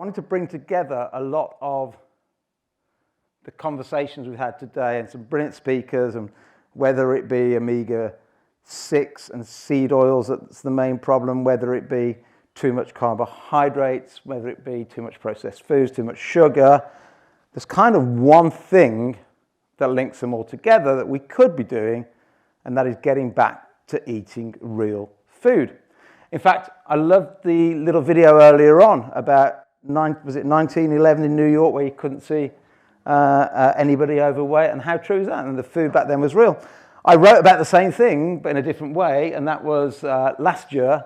wanted to bring together a lot of the conversations we've had today and some brilliant speakers, and whether it be omega-6 and seed oils, that's the main problem, whether it be too much carbohydrates, whether it be too much processed foods, too much sugar. There's kind of one thing that links them all together that we could be doing, and that is getting back to eating real food. In fact, I loved the little video earlier on about, was it 1911 in New York, where you couldn't see anybody overweight, and how true is that? And the food back then was real. I wrote about the same thing, but in a different way, and that was last year.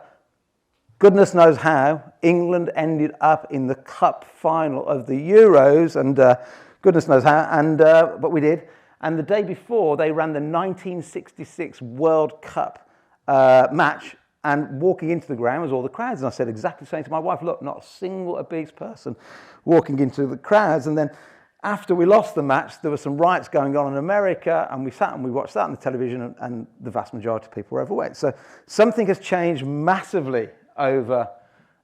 Goodness knows how, England ended up in the cup final of the Euros, and goodness knows how, and but we did. And the day before, they ran the 1966 World Cup match, and walking into the ground was all the crowds. And I said exactly the same to my wife, look, not a single obese person walking into the crowds. And then after we lost the match, there were some riots going on in America, and we sat and we watched that on the television, and the vast majority of people were overweight. So something has changed massively over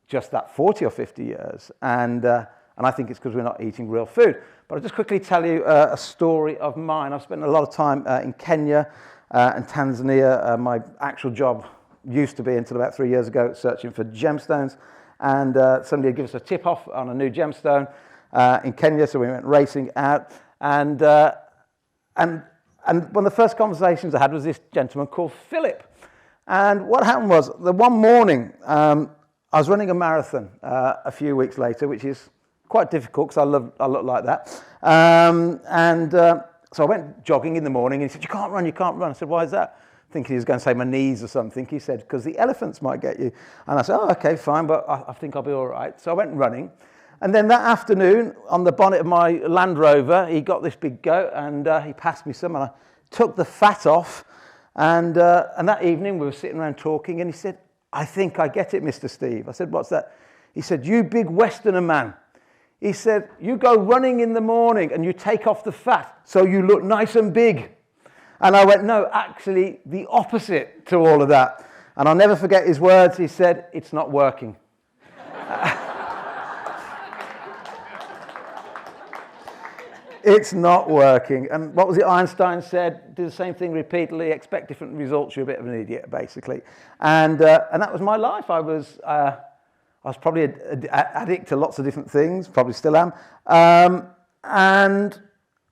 just that 40 or 50 years. And I think it's because we're not eating real food. But I'll just quickly tell you a story of mine. I've spent a lot of time in Kenya and Tanzania. My actual job used to be, until about 3 years ago, searching for gemstones. And somebody had given us a tip-off on a new gemstone in Kenya, so we went racing out. And one of the first conversations I had was this gentleman called Philip. And what happened was, the one morning, I was running a marathon a few weeks later, which is quite difficult because I look like that. So I went jogging in the morning, and he said, you can't run. I said, why is that? Thinking he was going to say my knees or something. He said, because the elephants might get you. And I said, oh, okay, fine, but I think I'll be all right. So I went running. And then that afternoon, on the bonnet of my Land Rover, he got this big goat, and he passed me some, and I took the fat off. And that evening, we were sitting around talking, and he said, I think I get it, Mr. Steve. I said, what's that? He said, you big Westerner man. He said, you go running in the morning, and you take off the fat, so you look nice and big. And I went, no, actually, the opposite to all of that. And I'll never forget his words. He said, it's not working. It's not working. And what was it Einstein said? Do the same thing repeatedly, expect different results, you're a bit of an idiot, basically. And that was my life. I was probably an addict to lots of different things, probably still am. And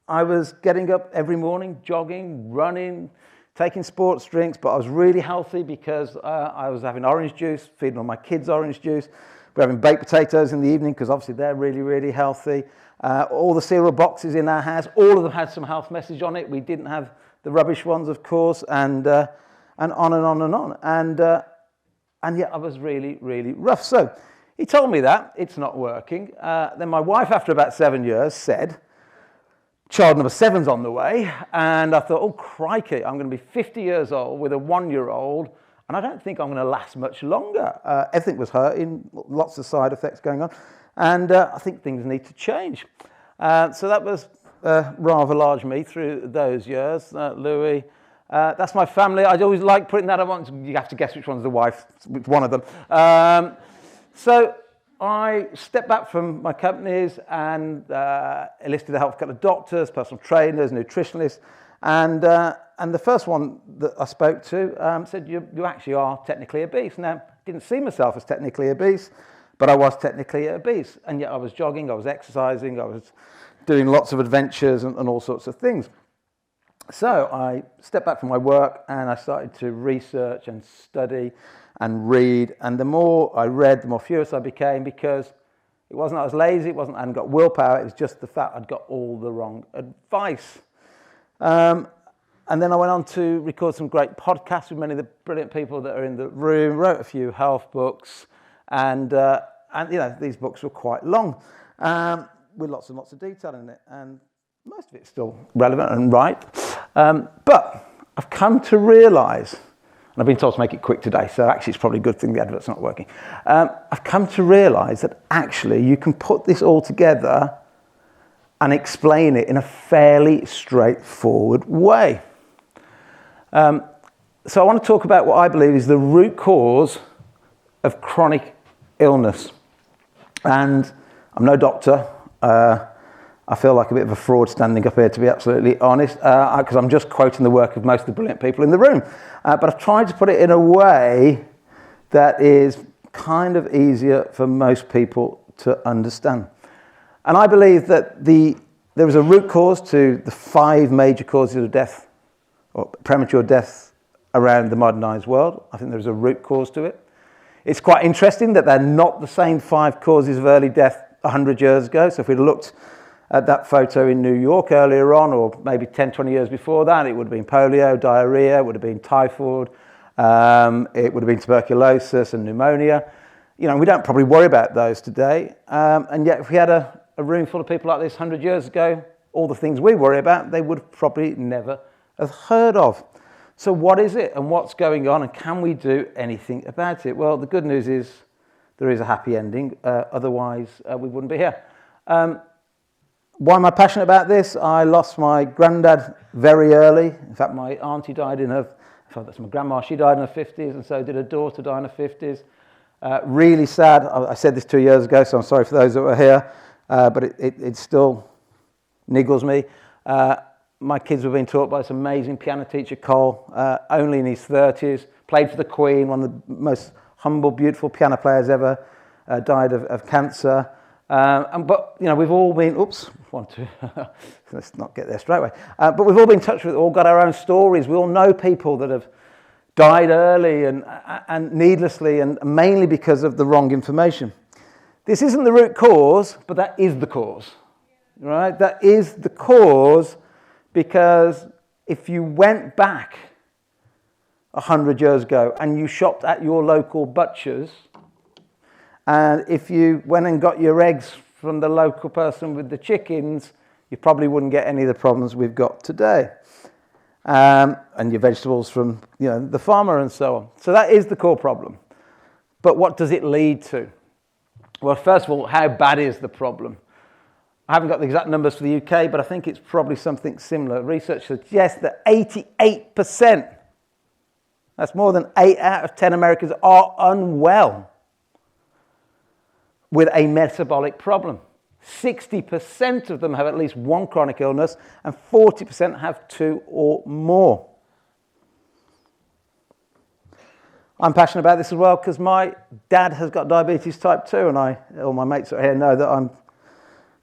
I was getting up every morning, jogging, running, taking sports drinks, but I was really healthy because I was having orange juice, feeding all my kids orange juice. We're having baked potatoes in the evening because obviously they're really, really healthy. All the cereal boxes in our house, all of them had some health message on it. We didn't have the rubbish ones, of course, and on and on and on. And yet I was really, really rough. So he told me that it's not working. Then my wife, after about 7 years, said, child number 7's on the way. And I thought, oh, crikey, I'm going to be 50 years old with a 1-year-old, and I don't think I'm going to last much longer. Everything was hurting, lots of side effects going on. And I think things need to change. So that was rather large me through those years. Louis, that's my family. I always like putting that on. You have to guess which one's the wife, which one of them. So I stepped back from my companies and enlisted the help of a couple of doctors, personal trainers, nutritionists. And the first one that I spoke to said, you actually are technically obese. Now, I didn't see myself as technically obese, but I was technically obese, and yet I was jogging, I was exercising, I was doing lots of adventures and all sorts of things. So I stepped back from my work, and I started to research and study and read, and the more I read, the more furious I became, because it wasn't I was lazy, it wasn't I hadn't got willpower, it was just the fact I'd got all the wrong advice. And then I went on to record some great podcasts with many of the brilliant people that are in the room, wrote a few health books, and you know, these books were quite long, with lots and lots of detail in it, and most of it's still relevant and right. But I've come to realise, and I've been told to make it quick today, so actually it's probably a good thing the advert's not working. I've come to realise that actually you can put this all together and explain it in a fairly straightforward way. So I want to talk about what I believe is the root cause of chronic illness. And I'm no doctor. I feel like a bit of a fraud standing up here, to be absolutely honest, because I'm just quoting the work of most of the brilliant people in the room. But I've tried to put it in a way that is kind of easier for most people to understand. And I believe that there is a root cause to the 5 major causes of death, or premature death, around the modernised world. I think there's a root cause to it. It's quite interesting that they're not the same 5 causes of early death 100 years ago. So if we looked at that photo in New York earlier on, or maybe 10, 20 years before that, it would have been polio, diarrhea, it would have been typhoid, it would have been tuberculosis and pneumonia. You know, we don't probably worry about those today. And yet if we had a room full of people like this 100 years ago, all the things we worry about, they would probably never have heard of. So what is it and what's going on, and can we do anything about it? Well, the good news is there is a happy ending. Otherwise, we wouldn't be here. Why am I passionate about this? I lost my granddad very early. In fact, my auntie died in her, that's my grandma, she died in her 50s, and so did her daughter die in her 50s. Really sad. I said this 2 years ago, so I'm sorry for those that were here, but it still niggles me. My kids were being taught by this amazing piano teacher, Cole, only in his 30s, played for the Queen, one of the most humble, beautiful piano players ever, died of cancer. But, you know, we've all been, let's not get there straight away. But we've all been touched with, all got our own stories. We all know people that have died early and needlessly, and mainly because of the wrong information. This isn't the root cause, but that is the cause, right? That is the cause, because if you went back 100 years ago and you shopped at your local butcher's, and if you went and got your eggs from the local person with the chickens, you probably wouldn't get any of the problems we've got today. And your vegetables from, you know, the farmer and so on. So that is the core problem. But what does it lead to? Well, first of all, how bad is the problem? I haven't got the exact numbers for the UK, but I think it's probably something similar. Research suggests that 88%, that's more than 8 out of 10 Americans, are unwell with a metabolic problem. 60% of them have at least one chronic illness, and 40% have 2 or more. I'm passionate about this as well because my dad has got diabetes type 2, and all my mates out here know that I'm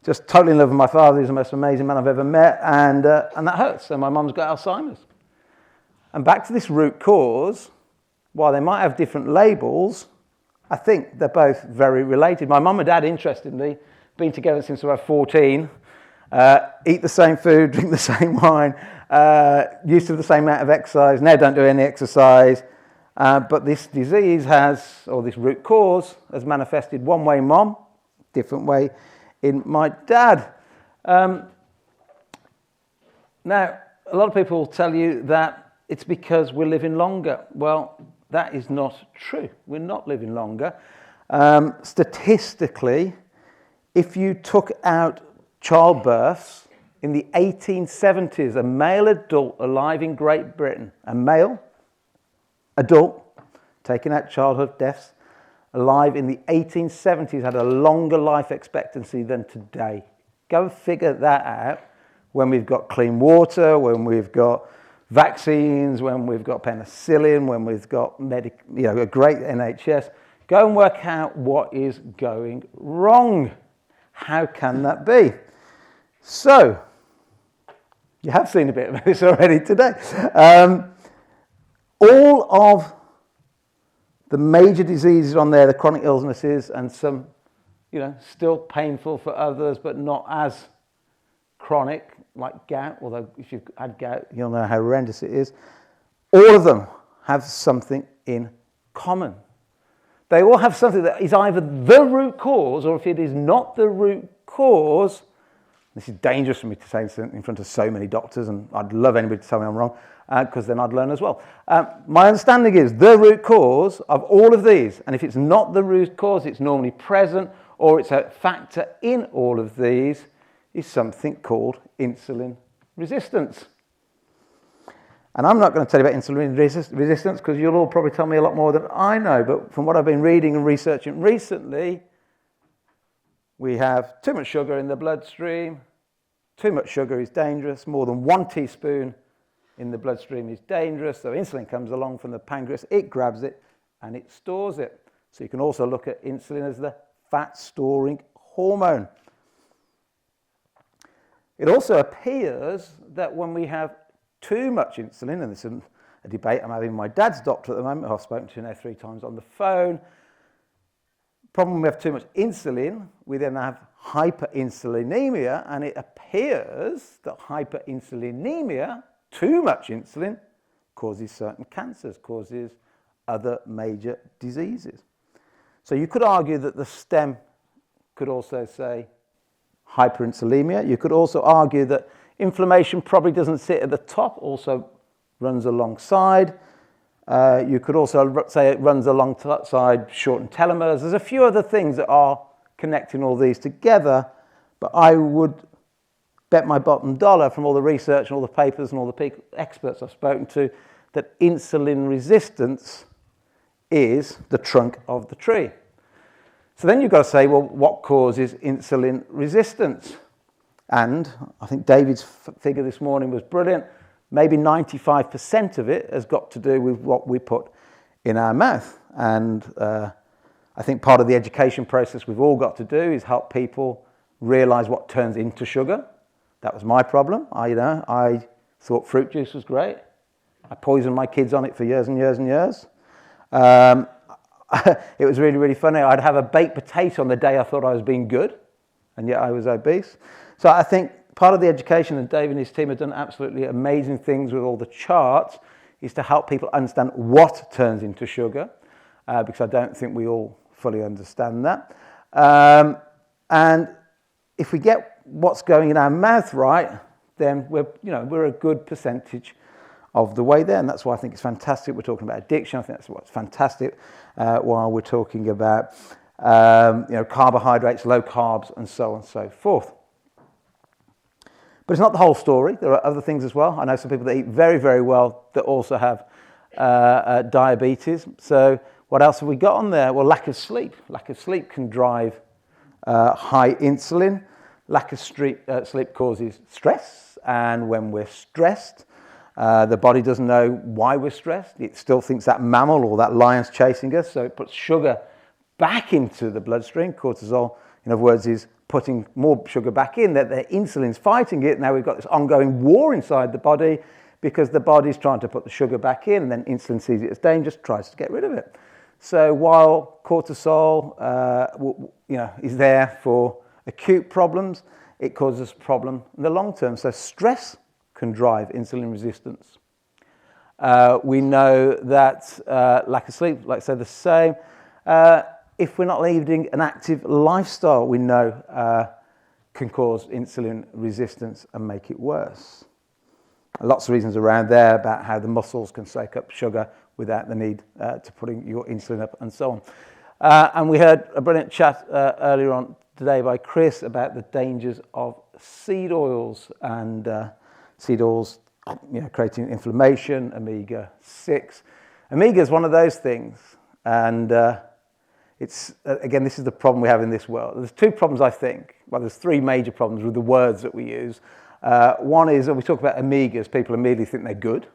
just totally in love with my father. He's the most amazing man I've ever met, and that hurts. And my mum's got Alzheimer's. And back to this root cause, while they might have different labels, I think they're both very related. My mum and dad, interestingly, been together since they were 14, eat the same food, drink the same wine, used to the same amount of exercise, now don't do any exercise. But this disease or this root cause has manifested one way in mum, different way in my dad. Now, a lot of people tell you that it's because we're living longer. Well, that is not true. We're not living longer. Statistically, if you took out childbirths in the 1870s, a male adult alive in Great Britain, a male adult taking out childhood deaths alive in the 1870s had a longer life expectancy than today. Go and figure that out when we've got clean water, when we've got vaccines, when we've got penicillin, when we've got a great NHS. Go and work out what is going wrong. How can that be? So, you have seen a bit of this already today. All of the major diseases on there, the chronic illnesses, and some, still painful for others, but not as chronic, like gout, although if you've had gout, you'll know how horrendous it is. All of them have something in common. They all have something that is either the root cause, or if it is not the root cause, this is dangerous for me to say in front of so many doctors, and I'd love anybody to tell me I'm wrong, because then I'd learn as well. My understanding is the root cause of all of these, and if it's not the root cause, it's normally present, or it's a factor in all of these, is something called insulin resistance. And I'm not going to tell you about insulin resistance because you'll all probably tell me a lot more than I know, but from what I've been reading and researching recently, we have too much sugar in the bloodstream. Too much sugar is dangerous. More than 1 teaspoon in the bloodstream is dangerous. So insulin comes along from the pancreas, it grabs it and it stores it. So you can also look at insulin as the fat-storing hormone. It also appears that when we have too much insulin, and this is a debate I'm having with my dad's doctor at the moment, who I've spoken to now 3 times on the phone. Problem when we have too much insulin, we then have hyperinsulinemia, and it appears that hyperinsulinemia, too much insulin, causes certain cancers, causes other major diseases. So you could argue that the stem could also say hyperinsulinemia. You could also argue that inflammation probably doesn't sit at the top, also runs alongside. You could also say it runs alongside shortened telomeres. There's a few other things that are connecting all these together, but I would bet my bottom dollar from all the research and all the papers and all the experts I've spoken to that insulin resistance is the trunk of the tree. So then you've got to say, well, what causes insulin resistance? And I think David's figure this morning was brilliant. Maybe 95% of it has got to do with what we put in our mouth. And I think part of the education process we've all got to do is help people realize what turns into sugar. That was my problem. I thought fruit juice was great. I poisoned my kids on it for years and years and years. It was really, really funny. I'd have a baked potato on the day I thought I was being good, and yet I was obese. So I think part of the education, and Dave and his team have done absolutely amazing things with all the charts, is to help people understand what turns into sugar, because I don't think we all fully understand that. And if we get what's going in our mouth right, then we're a good percentage of the way there, and that's why I think it's fantastic we're talking about addiction. I think that's what's fantastic while we're talking about carbohydrates, low carbs, and so on and so forth. But it's not the whole story. There are other things as well. I know some people that eat very, very well that also have diabetes. So what else have we got on there? Well, lack of sleep. Lack of sleep can drive high insulin. Lack of sleep causes stress, and when we're stressed, the body doesn't know why we're stressed. It still thinks that mammal or that lion's chasing us, so it puts sugar back into the bloodstream. Cortisol, in other words, is putting more sugar back in, that the insulin's fighting it. Now we've got this ongoing war inside the body because the body's trying to put the sugar back in, and then insulin sees it as dangerous, tries to get rid of it. So while cortisol is there for acute problems, it causes a problem in the long term. So stress can drive insulin resistance. We know that lack of sleep, like I said, the same. If we're not leading an active lifestyle, we know can cause insulin resistance and make it worse. Lots of reasons around there about how the muscles can soak up sugar without the need to putting your insulin up and so on. And we heard a brilliant chat earlier on today by Chris about the dangers of seed oils and seed oils, creating inflammation, omega-6. Omega is one of those things, and it's again, this is the problem we have in this world. There's 2 problems, I think. Well, there's 3 major problems with the words that we use. One is when we talk about omegas, people immediately think they're good.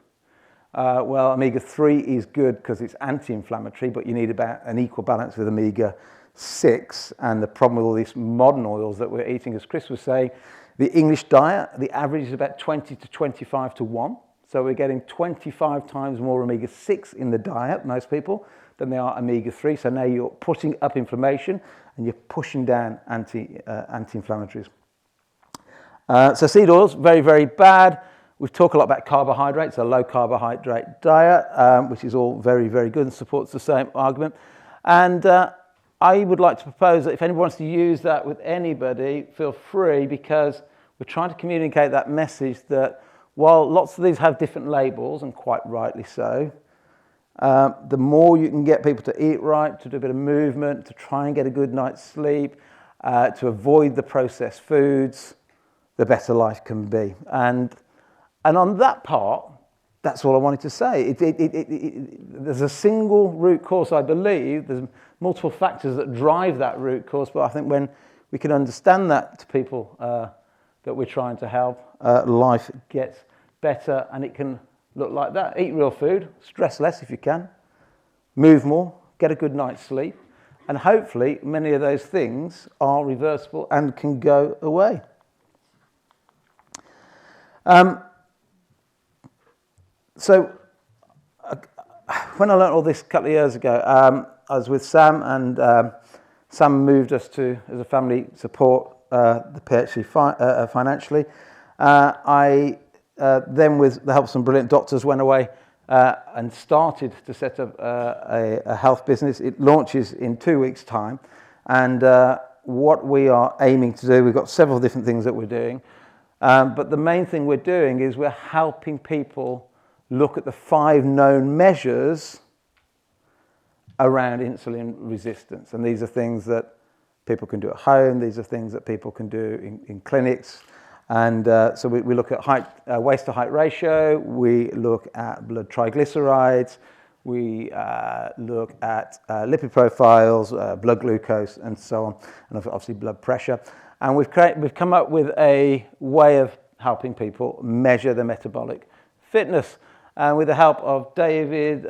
Well, omega-3 is good because it's anti-inflammatory, but you need about an equal balance with omega-6. And the problem with all these modern oils that we're eating, as Chris was saying, the English diet, the average is about 20 to 25 to 1. So we're getting 25 times more omega-6 in the diet, most people, than they are omega-3. So now you're putting up inflammation and you're pushing down anti-inflammatories. So seed oils, very, very bad. We've talked a lot about carbohydrates, a low carbohydrate diet, which is all very, very good and supports the same argument. And I would like to propose that if anyone wants to use that with anybody, feel free, because we're trying to communicate that message that while lots of these have different labels, and quite rightly so, the more you can get people to eat right, to do a bit of movement, to try and get a good night's sleep, to avoid the processed foods, the better life can be. And on that part, that's all I wanted to say. There's a single root cause, I believe. There's multiple factors that drive that root cause, but I think when we can understand that to people that we're trying to help, life gets better, and it can look like that. Eat real food, stress less if you can, move more, get a good night's sleep, and hopefully many of those things are reversible and can go away. So when I learned all this a couple of years ago, I was with Sam, and Sam moved us to, as a family, support the PhD financially. I then, with the help of some brilliant doctors, went away and started to set up a health business. It launches in 2 weeks' time, and what we are aiming to do, we've got several different things that we're doing, but the main thing we're doing is we're helping people look at the 5 known measures around insulin resistance. And these are things that people can do at home. These are things that people can do in clinics. And so we look at waist to height ratio. We look at blood triglycerides. We look at lipid profiles, blood glucose, and so on, and obviously blood pressure. And we've come up with a way of helping people measure their metabolic fitness. And with the help of David,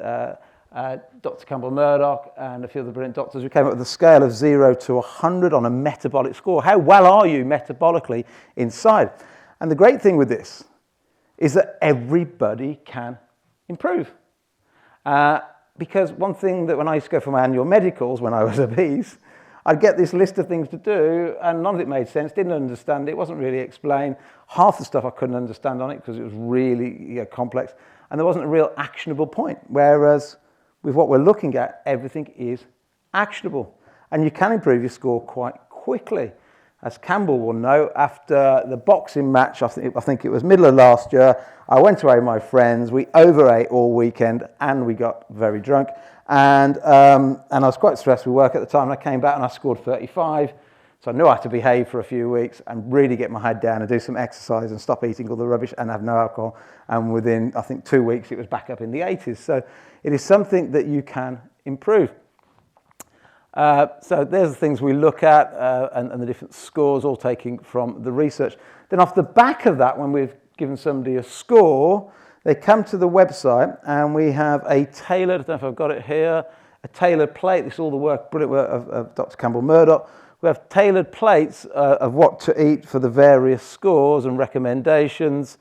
Dr. Campbell Murdoch, and a few of the brilliant doctors, we came up with a scale of 0 to 100 on a metabolic score. How well are you metabolically inside? And the great thing with this is that everybody can improve. Because one thing that when I used to go for my annual medicals when I was obese, I'd get this list of things to do, and none of it made sense, didn't understand it, wasn't really explained. Half the stuff I couldn't understand on it because it was really complex, and there wasn't a real actionable point. Whereas with what we're looking at, everything is actionable, and you can improve your score quite quickly. As Campbell will know, after the boxing match, I think it was middle of last year, I went away with my friends, we overate all weekend, and we got very drunk. And I was quite stressed with work at the time, and I came back and I scored 35. So I knew I had to behave for a few weeks and really get my head down and do some exercise and stop eating all the rubbish and have no alcohol. And within, I think, 2 weeks, it was back up in the 80s. So it is something that you can improve. So there's the things we look at and the different scores, all taking from the research. Then off the back of that, when we've given somebody a score, they come to the website and we have a tailored, I don't know if I've got it here, a tailored plate. This is all the work, brilliant work of Dr. Campbell Murdoch. We have tailored plates of what to eat for the various scores and recommendations.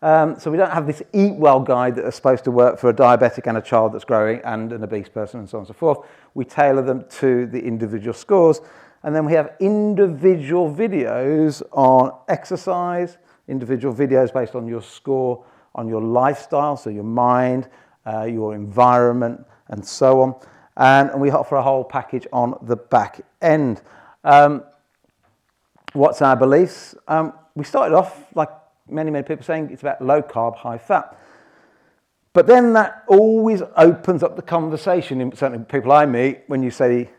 So we don't have this eat well guide that is supposed to work for a diabetic and a child that's growing and an obese person and so on and so forth. We tailor them to the individual scores. And then we have individual videos on exercise, individual videos based on your score, on your lifestyle, so your mind, your environment, and so on. And we offer a whole package on the back end. What's our beliefs? We started off, like many people, saying it's about low carb, high fat. But then that always opens up the conversation, certainly people I meet, when you say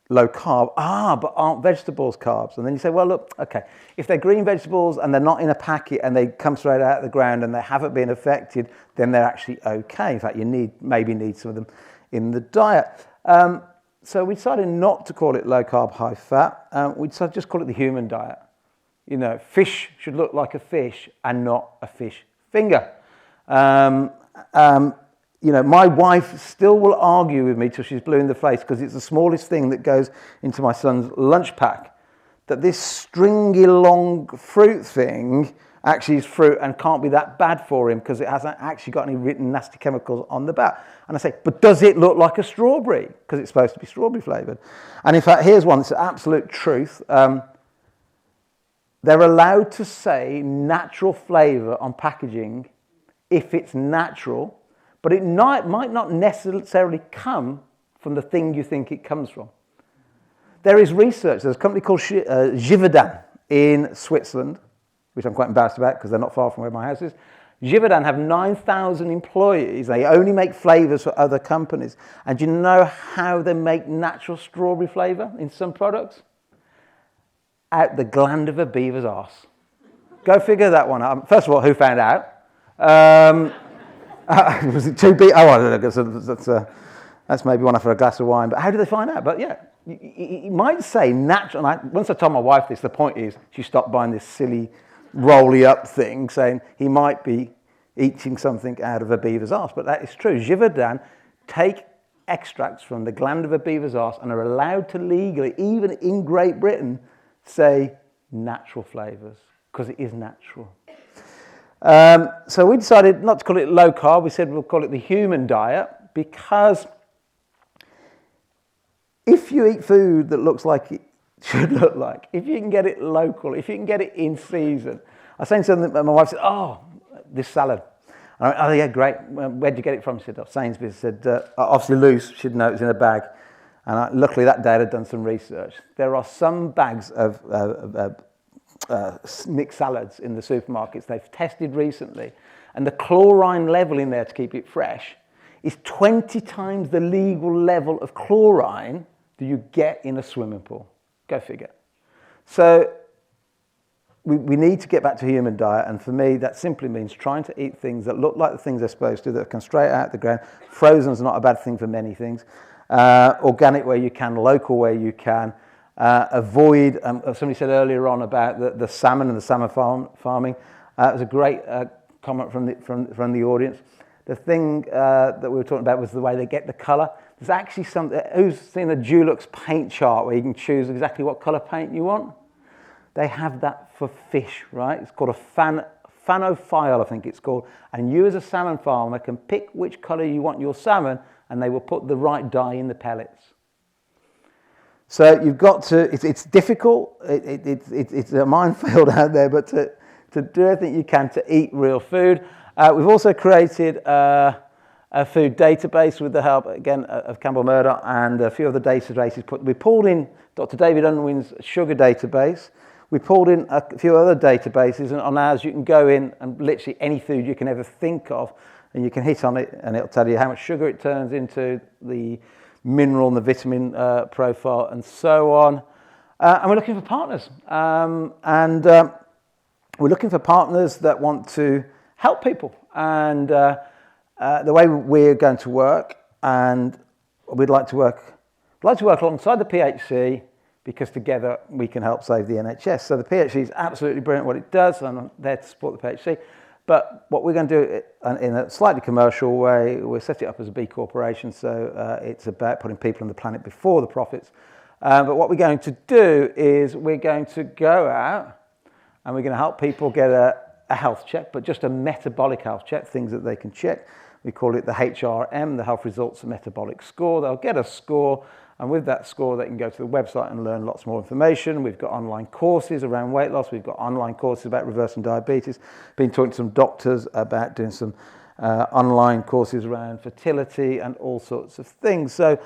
low carb, but aren't vegetables carbs? And then you say, well, look, okay, if they're green vegetables and they're not in a packet and they come straight out of the ground and they haven't been affected, then they're actually okay. In fact, you maybe need some of them in the diet. So we decided not to call it low carb, high fat. We decided to just call it the human diet. You know, fish should look like a fish and not a fish finger. You know, my wife still will argue with me till she's blue in the face because it's the smallest thing that goes into my son's lunch pack, that this stringy long fruit thing actually is fruit and can't be that bad for him because it hasn't actually got any written nasty chemicals on the back. And I say, but does it look like a strawberry? Because it's supposed to be strawberry flavoured. And in fact, here's one that's an absolute truth. They're allowed to say natural flavour on packaging if it's natural, but it might not necessarily come from the thing you think it comes from. There is research. There's a company called Givaudan in Switzerland, which I'm quite embarrassed about because they're not far from where my house is. Givaudan have 9,000 employees. They only make flavours for other companies. And do you know how they make natural strawberry flavour in some products? Out the gland of a beaver's arse. Go figure that one out. First of all, who found out? Was it too big? Oh, I don't know. That's maybe one for a glass of wine. But how did they find out? But yeah, you might say natural. Once I told my wife this, the point is she stopped buying this silly rolly up thing, saying he might be eating something out of a beaver's arse. But that is true. Givaudan take extracts from the gland of a beaver's arse and are allowed to legally, even in Great Britain, say natural flavours, because it is natural. So we decided not to call it low carb. We said we'll call it the human diet, because if you eat food that looks like it should look like, if you can get it local, if you can get it in season. I was saying something, and my wife said, "Oh, this salad." And I went, "Oh yeah, great. Where'd you get it from?" She said, "Oh, Sainsbury's." I said, "Obviously loose." She'd know it was in a bag. And luckily that day I'd done some research. There are some bags of mixed salads in the supermarkets they've tested recently, and the chlorine level in there to keep it fresh is 20 times the legal level of chlorine that you get in a swimming pool. Go figure. So we need to get back to a human diet, and for me that simply means trying to eat things that look like the things they're supposed to, that come straight out of the ground. Frozen's not a bad thing for many things. Organic where you can, local where you can. Avoid, somebody said earlier on about the salmon and the salmon farming. It was a great comment from the audience. The thing that we were talking about was the way they get the colour. There's actually something, who's seen a Dulux paint chart where you can choose exactly what colour paint you want? They have that for fish, right? It's called a phanophile, I think it's called. And you as a salmon farmer can pick which colour you want your salmon, and they will put the right dye in the pellets. So you've got to, it's difficult, it's a minefield out there, but to do everything you can to eat real food. We've also created a food database with the help, again, of Campbell Murdoch and a few other databases. We pulled in Dr. David Unwin's sugar database. We pulled in a few other databases, and on ours you can go in and literally any food you can ever think of, and you can hit on it and it'll tell you how much sugar it turns into, the mineral and the vitamin profile, and so on. And we're looking for partners. We're looking for partners that want to help people. And the way we're going to work, and we'd like to work alongside the PHC, because together we can help save the NHS. So the PHC is absolutely brilliant what it does, and I'm there to support the PHC. But what we're going to do in a slightly commercial way, we're setting it up as a B corporation, so it's about putting people on the planet before the profits. But what we're going to do is we're going to go out and we're going to help people get a health check, but just a metabolic health check, things that they can check. We call it the HRM, the Health Results Metabolic Score. They'll get a score, and with that score they can go to the website and learn lots more information. We've got online courses around weight loss. We've got online courses about reversing diabetes. Been talking to some doctors about doing some online courses around fertility and all sorts of things. So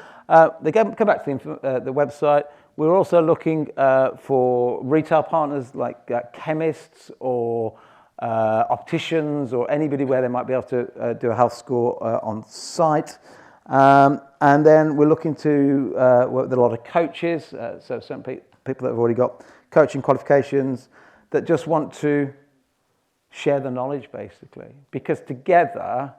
they come back to the website. We're also looking for retail partners like chemists or opticians or anybody where they might be able to do a health score on site. And then we're looking to work with a lot of coaches, so some people that have already got coaching qualifications that just want to share the knowledge, basically. Because together,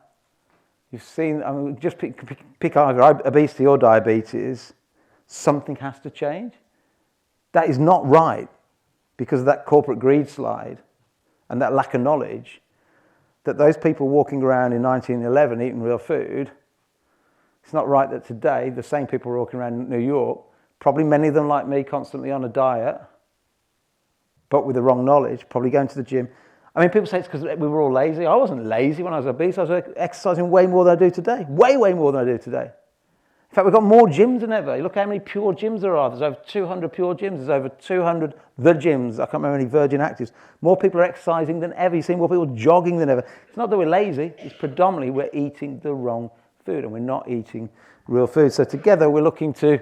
you've seen, I mean, just pick either obesity or diabetes, something has to change. That is not right because of that corporate greed slide and that lack of knowledge, that those people walking around in 1911 eating real food, it's not right that today the same people walking around in New York, probably many of them like me, constantly on a diet, but with the wrong knowledge, probably going to the gym. I mean, people say it's because we were all lazy. I wasn't lazy when I was obese. I was exercising way more than I do today. Way more than I do today. In fact, we've got more gyms than ever. Look how many pure gyms there are. There's over 200 pure gyms. There's over 200 the gyms. I can't remember any Virgin Actives. More people are exercising than ever. You see more people jogging than ever. It's not that we're lazy. It's predominantly we're eating the wrong food and we're not eating real food. So together we're looking to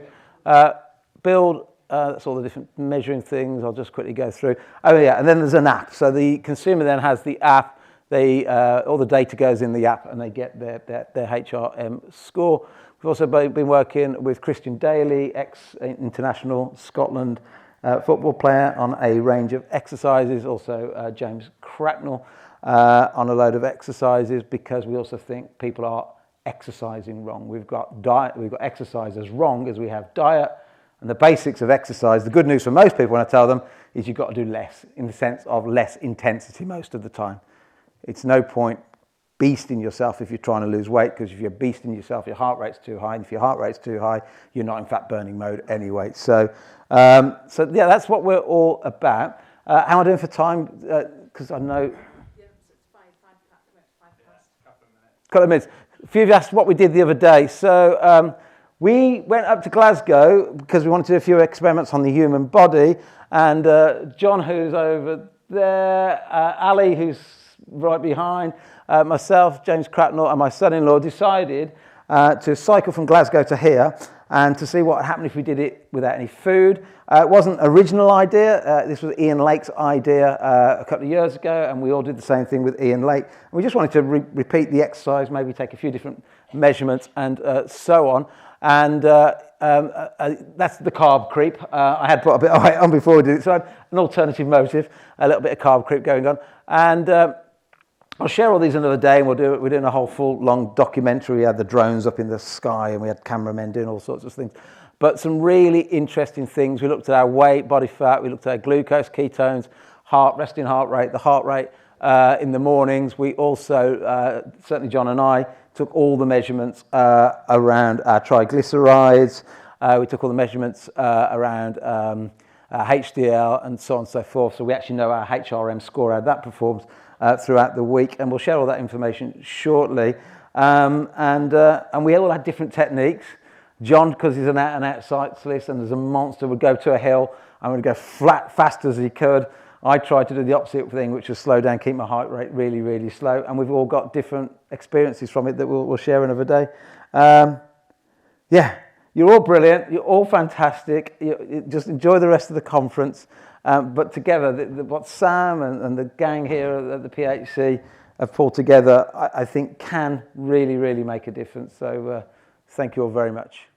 build, that's all the different measuring things. I'll just quickly go through. Oh yeah, and then there's an app. So the consumer then has the app. All the data goes in the app and they get their HRM score. We've also been working with Christian Daly, ex-international Scotland football player, on a range of exercises. Also James Cracknell on a load of exercises, because we also think people are exercising wrong. We've got exercise as wrong as we have diet, And the basics of exercise, the good news for most people when I tell them, is you've got to do less, in the sense of less intensity most of the time. It's no point beasting yourself if you're trying to lose weight, because if you're beasting yourself, your heart rate's too high, and if your heart rate's too high, you're not in fat burning mode anyway. So yeah, that's what we're all about. How am I doing for time? Because I know... Yeah, so it's five past. Couple of minutes. A few of you asked what we did the other day. So we went up to Glasgow because we wanted to do a few experiments on the human body, and John, who's over there, Ali, who's right behind, myself, James Cratnall, and my son-in-law decided to cycle from Glasgow to here and to see what happened if we did it without any food. It wasn't an original idea. This was Ian Lake's idea a couple of years ago, and we all did the same thing with Ian Lake. And we just wanted to repeat the exercise, maybe take a few different measurements and so on. And that's the carb creep. I had put a bit of weight on before we did it, so I had an alternative motive, a little bit of carb creep going on. And I'll share all these another day, and we're doing a whole full long documentary. We had the drones up in the sky, and we had cameramen doing all sorts of things. But some really interesting things. We looked at our weight, body fat. We looked at our glucose, ketones, resting heart rate, the heart rate in the mornings. We also, certainly John and I, took all the measurements around our triglycerides. We took all the measurements around HDL and so on and so forth. So we actually know our HRM score, how that performs throughout the week. And we'll share all that information shortly. And we all had different techniques. John, because he's an out-and-out cyclist and as a monster, would go to a hill and would go fast as he could. I tried to do the opposite thing, which was slow down, keep my heart rate really, really slow. And we've all got different experiences from it that we'll share another day. Yeah, you're all brilliant. You're all fantastic. You just enjoy the rest of the conference. But together, what Sam and the gang here at the PHC have pulled together, I think can really, really make a difference. So thank you all very much.